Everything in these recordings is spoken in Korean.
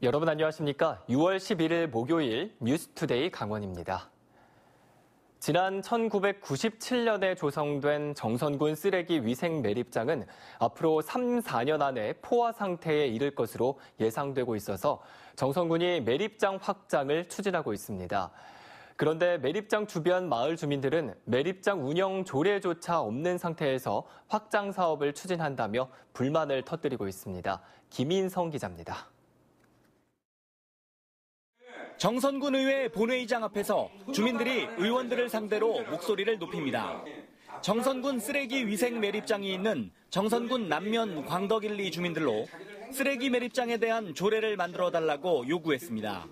여러분 안녕하십니까? 6월 11일 목요일 뉴스투데이 강원입니다. 지난 1997년에 조성된 정선군 쓰레기 위생 매립장은 앞으로 3, 4년 안에 포화 상태에 이를 것으로 예상되고 있어서 정선군이 매립장 확장을 추진하고 있습니다. 그런데 매립장 주변 마을 주민들은 매립장 운영 조례조차 없는 상태에서 확장 사업을 추진한다며 불만을 터뜨리고 있습니다. 김인성 기자입니다. 정선군 의회 본회의장 앞에서 주민들이 의원들을 상대로 목소리를 높입니다. 정선군 쓰레기 위생 매립장이 있는 정선군 남면 광덕일리 주민들로 쓰레기 매립장에 대한 조례를 만들어달라고 요구했습니다.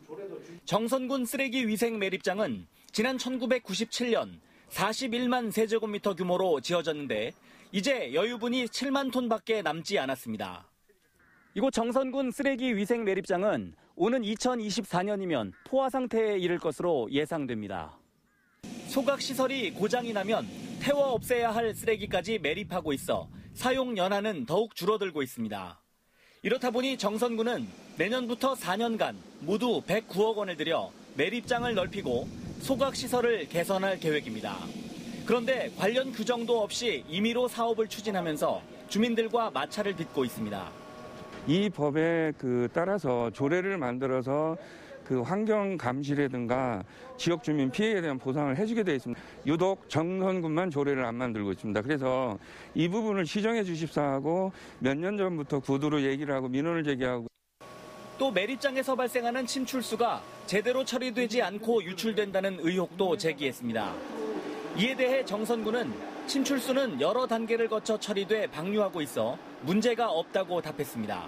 정선군 쓰레기 위생 매립장은 지난 1997년 41만 세제곱미터 규모로 지어졌는데 이제 여유분이 7만 톤밖에 남지 않았습니다. 이곳 정선군 쓰레기 위생 매립장은 오는 2024년이면 포화 상태에 이를 것으로 예상됩니다. 소각시설이 고장이 나면 태워 없애야 할 쓰레기까지 매립하고 있어 사용 연한은 더욱 줄어들고 있습니다. 이렇다 보니 정선군은 내년부터 4년간 모두 109억 원을 들여 매립장을 넓히고 소각시설을 개선할 계획입니다. 그런데 관련 규정도 없이 임의로 사업을 추진하면서 주민들과 마찰을 빚고 있습니다. 이 법에 따라서 조례를 만들어서 환경 감시라든가 지역 주민 피해에 대한 보상을 해주게 되어 있습니다. 유독 정선군만 조례를 안 만들고 있습니다. 그래서 이 부분을 시정해 주십사 하고 몇 년 전부터 구두로 얘기를 하고 민원을 제기하고. 또 매립장에서 발생하는 침출수가 제대로 처리되지 않고 유출된다는 의혹도 제기했습니다. 이에 대해 정선군은 침출수는 여러 단계를 거쳐 처리돼 방류하고 있어 문제가 없다고 답했습니다.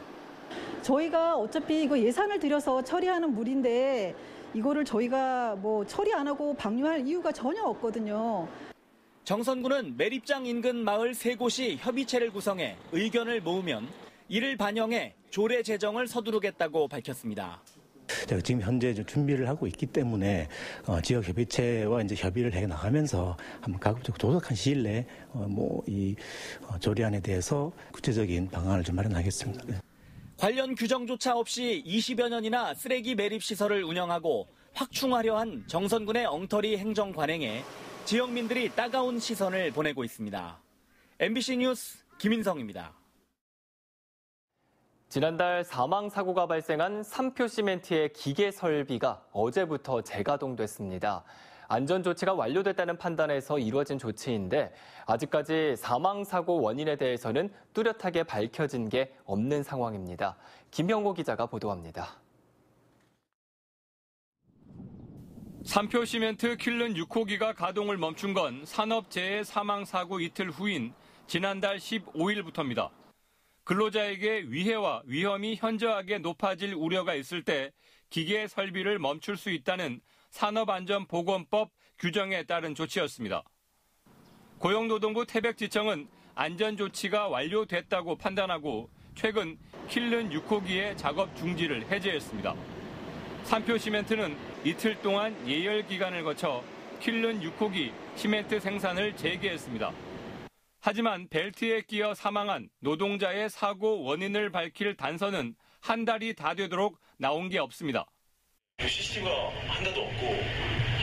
저희가 어차피 이거 예산을 들여서 처리하는 물인데 이거를 저희가 처리 안 하고 방류할 이유가 전혀 없거든요. 정선군은 매립장 인근 마을 3곳이 협의체를 구성해 의견을 모으면 이를 반영해 조례 제정을 서두르겠다고 밝혔습니다. 지금 현재 준비를 하고 있기 때문에 지역 협의체와 이제 협의를 해 나가면서 한번 가급적 조속한 시일 내에 이 조례안에 대해서 구체적인 방안을 좀 마련하겠습니다. 관련 규정조차 없이 20여 년이나 쓰레기 매립 시설을 운영하고 확충하려 한 정선군의 엉터리 행정 관행에 지역민들이 따가운 시선을 보내고 있습니다. MBC 뉴스 김인성입니다. 지난달 사망사고가 발생한 삼표시멘트의 기계 설비가 어제부터 재가동됐습니다. 안전조치가 완료됐다는 판단에서 이루어진 조치인데 아직까지 사망사고 원인에 대해서는 뚜렷하게 밝혀진 게 없는 상황입니다. 김형호 기자가 보도합니다. 삼표시멘트 킬른 6호기가 가동을 멈춘 건 산업재해 사망사고 이틀 후인 지난달 15일부터입니다. 근로자에게 위해와 위험이 현저하게 높아질 우려가 있을 때 기계 설비를 멈출 수 있다는 산업안전보건법 규정에 따른 조치였습니다. 고용노동부 태백지청은 안전조치가 완료됐다고 판단하고 최근 킬른 6호기의 작업 중지를 해제했습니다. 삼표시멘트는 이틀 동안 예열 기간을 거쳐 킬른 6호기 시멘트 생산을 재개했습니다. 하지만 벨트에 끼어 사망한 노동자의 사고 원인을 밝힐 단서는 한 달이 다 되도록 나온 게 없습니다. CCTV가 한 대도 없고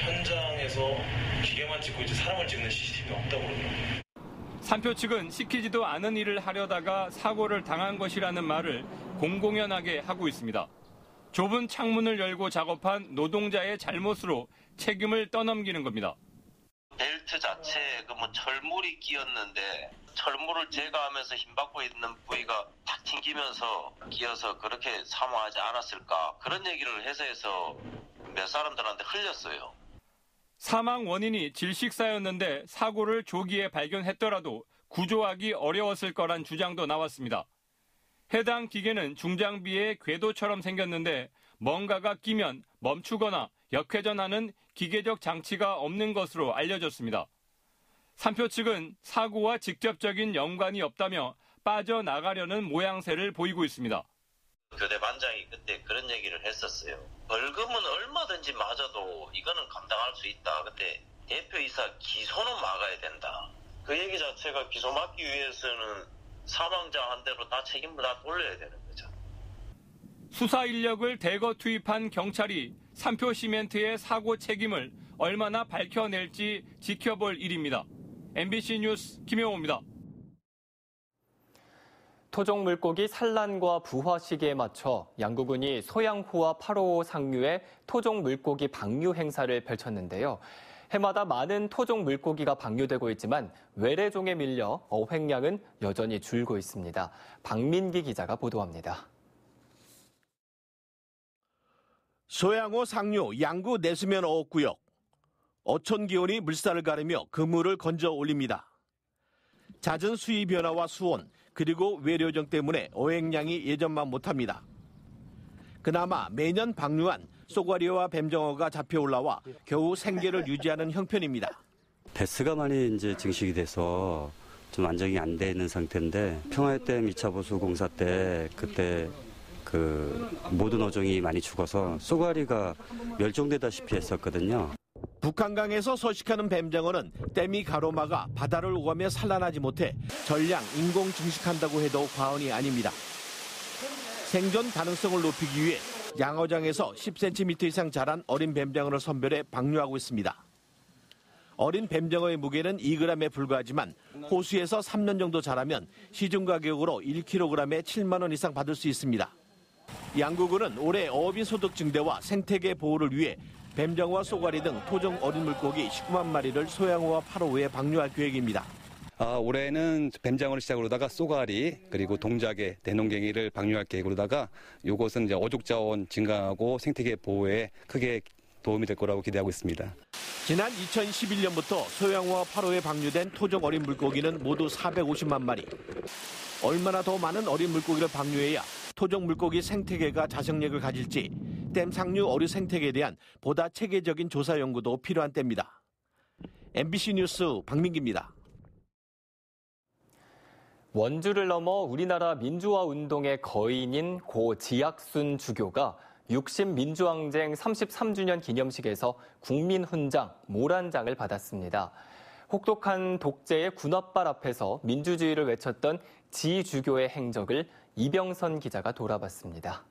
현장에서 기계만 찍고 이제 사람을 찍는 CCTV가 없다고 그러더라고요. 삼표 측은 시키지도 않은 일을 하려다가 사고를 당한 것이라는 말을 공공연하게 하고 있습니다. 좁은 창문을 열고 작업한 노동자의 잘못으로 책임을 떠넘기는 겁니다. 벨트 자체에 철물이 끼었는데 철물을 제거하면서 힘받고 있는 부위가 탁 튕기면서 끼어서 그렇게 사망하지 않았을까 그런 얘기를 해서 몇 사람들한테 흘렸어요. 사망 원인이 질식사였는데 사고를 조기에 발견했더라도 구조하기 어려웠을 거란 주장도 나왔습니다. 해당 기계는 중장비의 궤도처럼 생겼는데 뭔가가 끼면 멈추거나 역회전하는 기계적 장치가 없는 것으로 알려졌습니다. 삼표 측은 사고와 직접적인 연관이 없다며 빠져나가려는 모양새를 보이고 있습니다. 교대 반장이 그때 그런 얘기를 했었어요. 벌금은 얼마든지 맞아도 이거는 감당할 수 있다. 근데 대표이사 기소는 막아야 된다. 그 얘기 자체가 기소 막기 위해서는 사망자 한 대로 다 책임을 다 돌려야 되는 거죠. 수사 인력을 대거 투입한 경찰이 삼표시멘트의 사고 책임을 얼마나 밝혀낼지 지켜볼 일입니다. MBC 뉴스 김영호입니다. 토종 물고기 산란과 부화 시기에 맞춰 양구군이 소양호와 8호 상류에 토종 물고기 방류 행사를 펼쳤는데요. 해마다 많은 토종 물고기가 방류되고 있지만 외래종에 밀려 어획량은 여전히 줄고 있습니다. 박민기 기자가 보도합니다. 소양호 상류 양구 내수면 어업구역. 어촌 기온이 물살을 가르며 그물을 건져 올립니다. 잦은 수위 변화와 수온 그리고 외래종 때문에 어획량이 예전만 못합니다. 그나마 매년 방류한 쏘가리와 뱀정어가 잡혀 올라와 겨우 생계를 유지하는 형편입니다. 배스가 많이 이제 증식이 돼서 좀 안정이 안 되는 상태인데 평화해댐 2차 보수 공사 때 그때 모든 어종이 많이 죽어서 쏘가리가 멸종되다시피 했었거든요. 북한강에서 서식하는 뱀장어는 댐이 가로막아 바다를 오가며 산란하지 못해 전량 인공 증식한다고 해도 과언이 아닙니다. 생존 가능성을 높이기 위해 양어장에서 10cm 이상 자란 어린 뱀장어를 선별해 방류하고 있습니다. 어린 뱀장어의 무게는 2g에 불과하지만 호수에서 3년 정도 자라면 시중 가격으로 1kg에 7만 원 이상 받을 수 있습니다. 양구군은 올해 어업인 소득 증대와 생태계 보호를 위해 뱀장어와 쏘가리 등 토종 어린 물고기 19만 마리를 소양호와 8호에 방류할 계획입니다. 올해는 뱀장어를 시작으로다가 쏘가리 그리고 동작에 대농갱이를 방류할 계획으로다가 이것은 이제 어족자원 증강하고 생태계 보호에 크게 도움이 될 거라고 기대하고 있습니다. 지난 2011년부터 소양호와 8호에 방류된 토종 어린 물고기는 모두 450만 마리. 얼마나 더 많은 어린 물고기를 방류해야 토종 물고기 생태계가 자생력을 가질지 댐 상류 어류 생태계에 대한 보다 체계적인 조사 연구도 필요한 때입니다. MBC 뉴스 박민기입니다. 원주를 넘어 우리나라 민주화 운동의 거인인 고 지학순 주교가 60 민주항쟁 33주년 기념식에서 국민훈장, 모란장을 받았습니다. 혹독한 독재의 군홧발 앞에서 민주주의를 외쳤던 지 주교의 행적을 이병선 기자가 돌아봤습니다.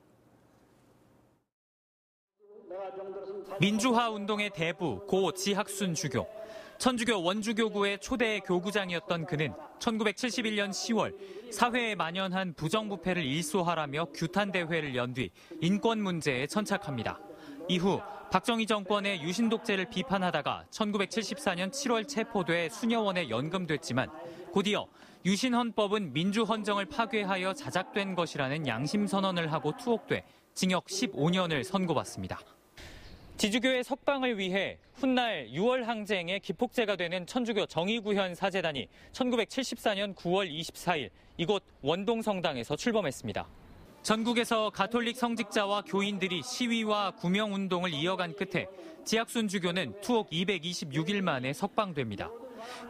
민주화 운동의 대부 고 지학순 주교. 천주교 원주교구의 초대 교구장이었던 그는 1971년 10월 사회에 만연한 부정부패를 일소하라며 규탄대회를 연 뒤 인권 문제에 천착합니다. 이후 박정희 정권의 유신독재를 비판하다가 1974년 7월 체포돼 수녀원에 연금됐지만 곧이어 유신헌법은 민주헌정을 파괴하여 자작된 것이라는 양심선언을 하고 투옥돼 징역 15년을 선고받습니다. 지주교의 석방을 위해 훗날 6월 항쟁의 기폭제가 되는 천주교 정의구현 사제단이 1974년 9월 24일 이곳 원동성당에서 출범했습니다. 전국에서 가톨릭 성직자와 교인들이 시위와 구명운동을 이어간 끝에 지학순 주교는 투옥 226일 만에 석방됩니다.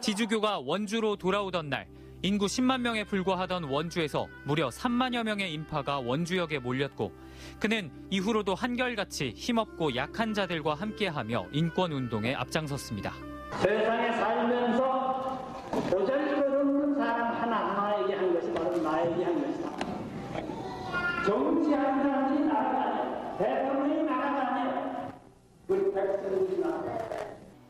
지주교가 원주로 돌아오던 날 인구 10만 명에 불과하던 원주에서 무려 3만여 명의 인파가 원주역에 몰렸고 그는 이후로도 한결같이 힘없고 약한 자들과 함께하며 인권운동에 앞장섰습니다. 세상에 살면서 보잘것없는 사람 하나하나에게 한 것이 바로 나에게 한 것이다. 정치하는 사람이 나라가 아니야. 대통령이 나라가 아니야. 우리 백성이 나라가.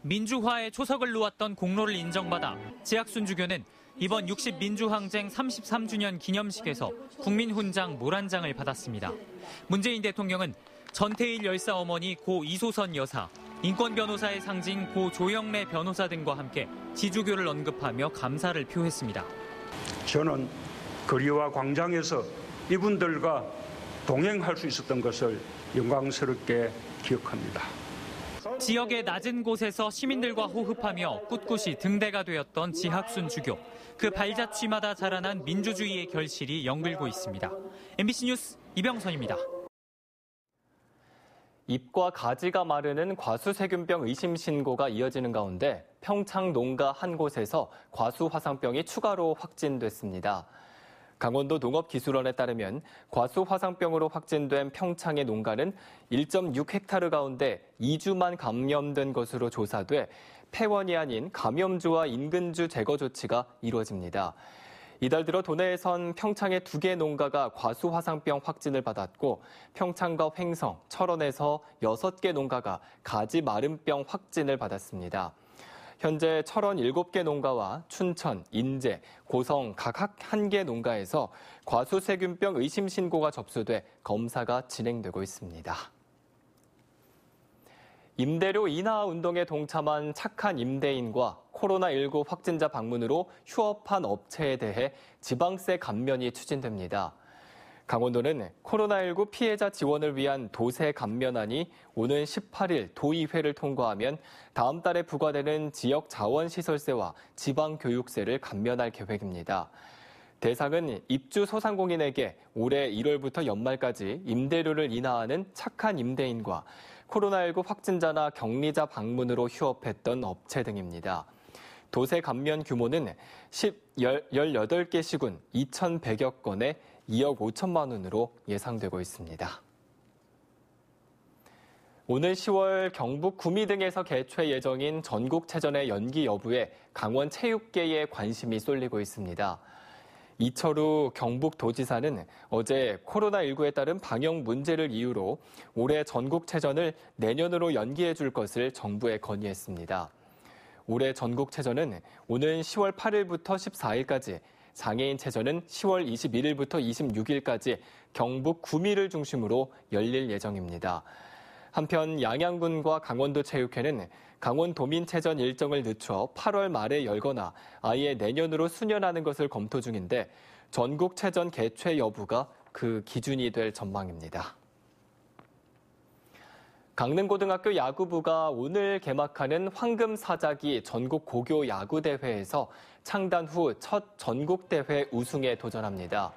민주화의 초석을 놓았던 공로를 인정받아 지학순 주교는 이번 60 민주항쟁 33주년 기념식에서 국민훈장 모란장을 받았습니다. 문재인 대통령은 전태일 열사 어머니 고 이소선 여사, 인권 변호사의 상징 고 조영래 변호사 등과 함께 지주교를 언급하며 감사를 표했습니다. 저는 거리와 광장에서 이분들과 동행할 수 있었던 것을 영광스럽게 기억합니다. 지역의 낮은 곳에서 시민들과 호흡하며 꿋꿋이 등대가 되었던 지학순 주교. 그 발자취마다 자라난 민주주의의 결실이 연글고 있습니다. MBC 뉴스 이병선입니다. 잎과 가지가 마르는 과수세균병 의심 신고가 이어지는 가운데 평창 농가 한 곳에서 과수화상병이 추가로 확진됐습니다. 강원도 농업기술원에 따르면 과수화상병으로 확진된 평창의 농가는 1.6헥타르 가운데 2주만 감염된 것으로 조사돼 폐원이 아닌 감염주와 인근주 제거 조치가 이루어집니다. 이달 들어 도내에선 평창의 2개 농가가 과수화상병 확진을 받았고 평창과 횡성, 철원에서 6개 농가가 가지마름병 확진을 받았습니다. 현재 철원 7개 농가와 춘천, 인제, 고성 각 1개 농가에서 과수세균병 의심 신고가 접수돼 검사가 진행되고 있습니다. 임대료 인하 운동에 동참한 착한 임대인과 코로나19 확진자 방문으로 휴업한 업체에 대해 지방세 감면이 추진됩니다. 강원도는 코로나19 피해자 지원을 위한 도세 감면안이 오는 18일 도의회를 통과하면 다음 달에 부과되는 지역 자원시설세와 지방교육세를 감면할 계획입니다. 대상은 입주 소상공인에게 올해 1월부터 연말까지 임대료를 인하하는 착한 임대인과 코로나19 확진자나 격리자 방문으로 휴업했던 업체 등입니다. 도세 감면 규모는 18개 시군 2,100여 건에 2억 5천만 원으로 예상되고 있습니다. 오늘 10월 경북 구미 등에서 개최 예정인 전국체전의 연기 여부에 강원 체육계에 관심이 쏠리고 있습니다. 이철우 경북도지사는 어제 코로나19에 따른 방역 문제를 이유로 올해 전국체전을 내년으로 연기해 줄 것을 정부에 건의했습니다. 올해 전국체전은 오는 10월 8일부터 14일까지, 장애인체전은 10월 21일부터 26일까지 경북 구미를 중심으로 열릴 예정입니다. 한편 양양군과 강원도체육회는 강원도민체전 일정을 늦춰 8월 말에 열거나 아예 내년으로 수년하는 것을 검토 중인데 전국체전 개최 여부가 그 기준이 될 전망입니다. 강릉고등학교 야구부가 오늘 개막하는 황금사자기 전국 고교 야구대회에서 창단 후 첫 전국대회 우승에 도전합니다.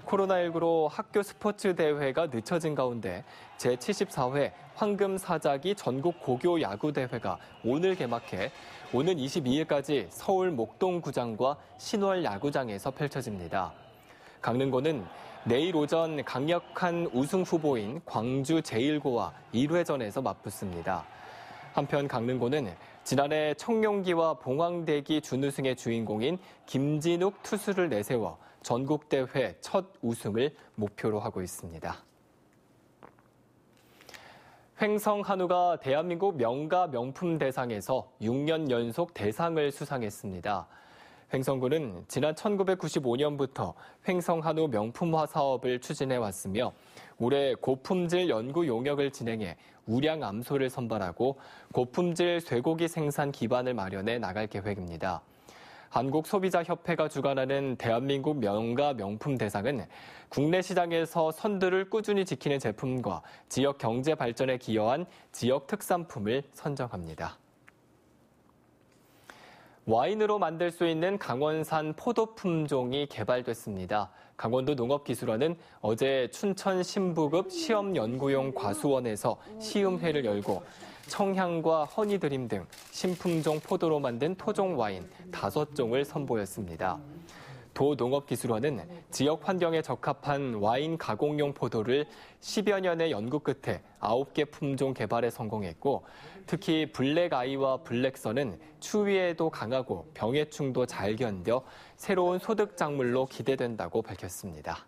코로나19로 학교 스포츠 대회가 늦춰진 가운데 제74회 황금사자기 전국 고교 야구대회가 오늘 개막해 오는 22일까지 서울 목동구장과 신월 야구장에서 펼쳐집니다. 강릉고는 내일 오전 강력한 우승 후보인 광주 제1고와 1회전에서 맞붙습니다. 한편 강릉고는 지난해 청룡기와 봉황대기 준우승의 주인공인 김진욱 투수를 내세워 전국대회 첫 우승을 목표로 하고 있습니다. 횡성한우가 대한민국 명가 명품 대상에서 6년 연속 대상을 수상했습니다. 횡성군은 지난 1995년부터 횡성한우 명품화 사업을 추진해왔으며 올해 고품질 연구 용역을 진행해 우량 암소를 선발하고 고품질 쇠고기 생산 기반을 마련해 나갈 계획입니다. 한국소비자협회가 주관하는 대한민국 명가 명품 대상은 국내 시장에서 선두를 꾸준히 지키는 제품과 지역 경제 발전에 기여한 지역 특산품을 선정합니다. 와인으로 만들 수 있는 강원산 포도 품종이 개발됐습니다. 강원도 농업기술원은 어제 춘천 신부급 시험연구용 과수원에서 시음회를 열고 청향과 허니드림 등 신품종 포도로 만든 토종 와인 5종을 선보였습니다. 도 농업기술원은 지역 환경에 적합한 와인 가공용 포도를 10여 년의 연구 끝에 9개 품종 개발에 성공했고 특히 블랙아이와 블랙선은 추위에도 강하고 병해충도 잘 견뎌 새로운 소득 작물로 기대된다고 밝혔습니다.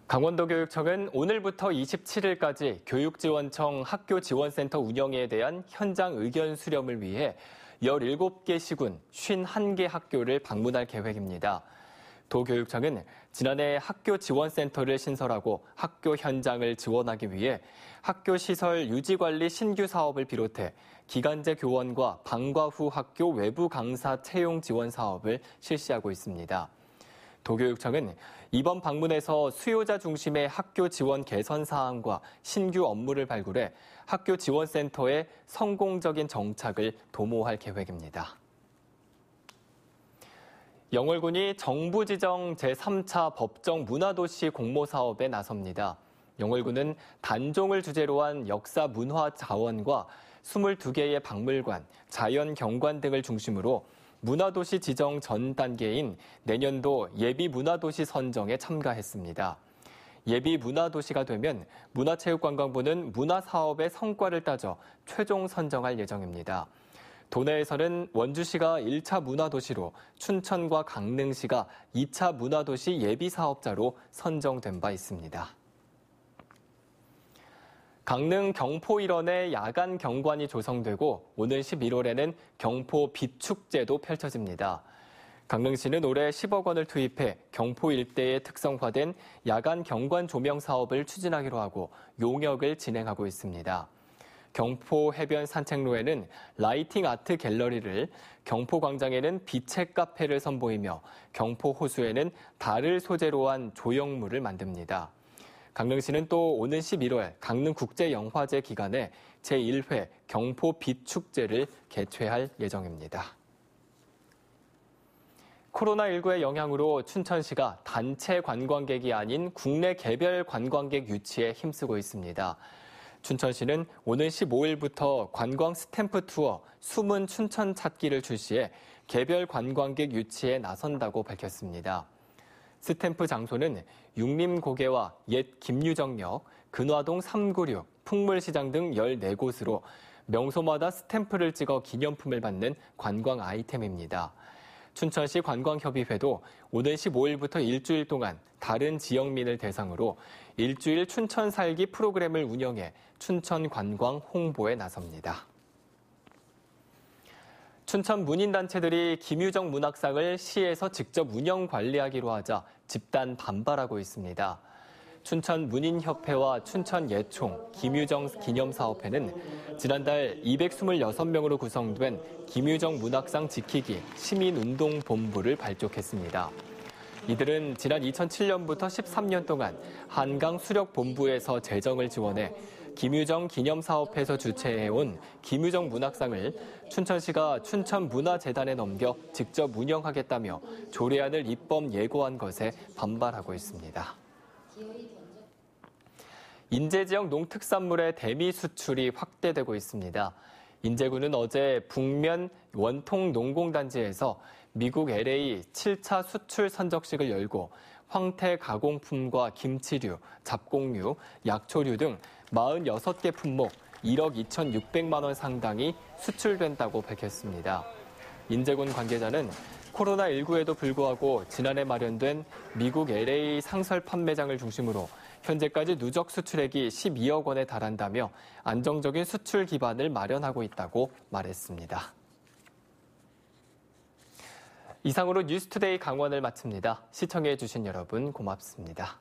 강원도 교육청은 오늘부터 27일까지 교육지원청 학교지원센터 운영에 대한 현장 의견 수렴을 위해 17개 시군 51개 학교를 방문할 계획입니다. 도교육청은 지난해 학교지원센터를 신설하고 학교 현장을 지원하기 위해 학교시설 유지관리 신규 사업을 비롯해 기간제 교원과 방과 후 학교 외부 강사 채용 지원 사업을 실시하고 있습니다. 도교육청은 이번 방문에서 수요자 중심의 학교 지원 개선 사항과 신규 업무를 발굴해 학교 지원센터의 성공적인 정착을 도모할 계획입니다. 영월군이 정부 지정 제3차 법정 문화도시 공모 사업에 나섭니다. 영월군은 단종을 주제로 한 역사 문화 자원과 22개의 박물관, 자연 경관 등을 중심으로 문화도시 지정 전 단계인 내년도 예비 문화도시 선정에 참가했습니다. 예비 문화도시가 되면 문화체육관광부는 문화사업의 성과를 따져 최종 선정할 예정입니다. 도내에서는 원주시가 1차 문화도시로 춘천과 강릉시가 2차 문화도시 예비사업자로 선정된 바 있습니다. 강릉 경포 일원에 야간 경관이 조성되고 오는 11월에는 경포 빛축제도 펼쳐집니다. 강릉시는 올해 10억 원을 투입해 경포 일대에 특성화된 야간 경관 조명 사업을 추진하기로 하고 용역을 진행하고 있습니다. 경포 해변 산책로에는 라이팅 아트 갤러리를, 경포 광장에는 빛의 카페를 선보이며 경포 호수에는 달을 소재로 한 조형물을 만듭니다. 강릉시는 또 오는 11월 강릉국제영화제 기간에 제1회 경포 빛축제를 개최할 예정입니다. 코로나19의 영향으로 춘천시가 단체 관광객이 아닌 국내 개별 관광객 유치에 힘쓰고 있습니다. 춘천시는 오는 15일부터 관광 스탬프 투어 숨은 춘천 찾기를 출시해 개별 관광객 유치에 나선다고 밝혔습니다. 스탬프 장소는 육림고개와 옛 김유정역, 근화동 396, 풍물시장 등 14곳으로 명소마다 스탬프를 찍어 기념품을 받는 관광 아이템입니다. 춘천시 관광협의회도 오는 15일부터 일주일 동안 다른 지역민을 대상으로 일주일 춘천 살기 프로그램을 운영해 춘천 관광 홍보에 나섭니다. 춘천 문인단체들이 김유정 문학상을 시에서 직접 운영 관리하기로 하자 집단 반발하고 있습니다. 춘천 문인협회와 춘천예총, 김유정 기념사업회는 지난달 226명으로 구성된 김유정 문학상 지키기 시민운동본부를 발족했습니다. 이들은 지난 2007년부터 13년 동안 한강수력본부에서 재정을 지원해 김유정 기념사업회에서 주최해온 김유정 문학상을 춘천시가 춘천문화재단에 넘겨 직접 운영하겠다며 조례안을 입법 예고한 것에 반발하고 있습니다. 인제지역 농특산물의 대미 수출이 확대되고 있습니다. 인제군은 어제 북면 원통 농공단지에서 미국 LA 7차 수출 선적식을 열고 황태 가공품과 김치류, 잡곡류, 약초류 등 46개 품목 1억 2,600만 원 상당이 수출된다고 밝혔습니다. 인제군 관계자는 코로나19에도 불구하고 지난해 마련된 미국 LA 상설 판매장을 중심으로 현재까지 누적 수출액이 12억 원에 달한다며 안정적인 수출 기반을 마련하고 있다고 말했습니다. 이상으로 뉴스투데이 강원을 마칩니다. 시청해주신 여러분 고맙습니다.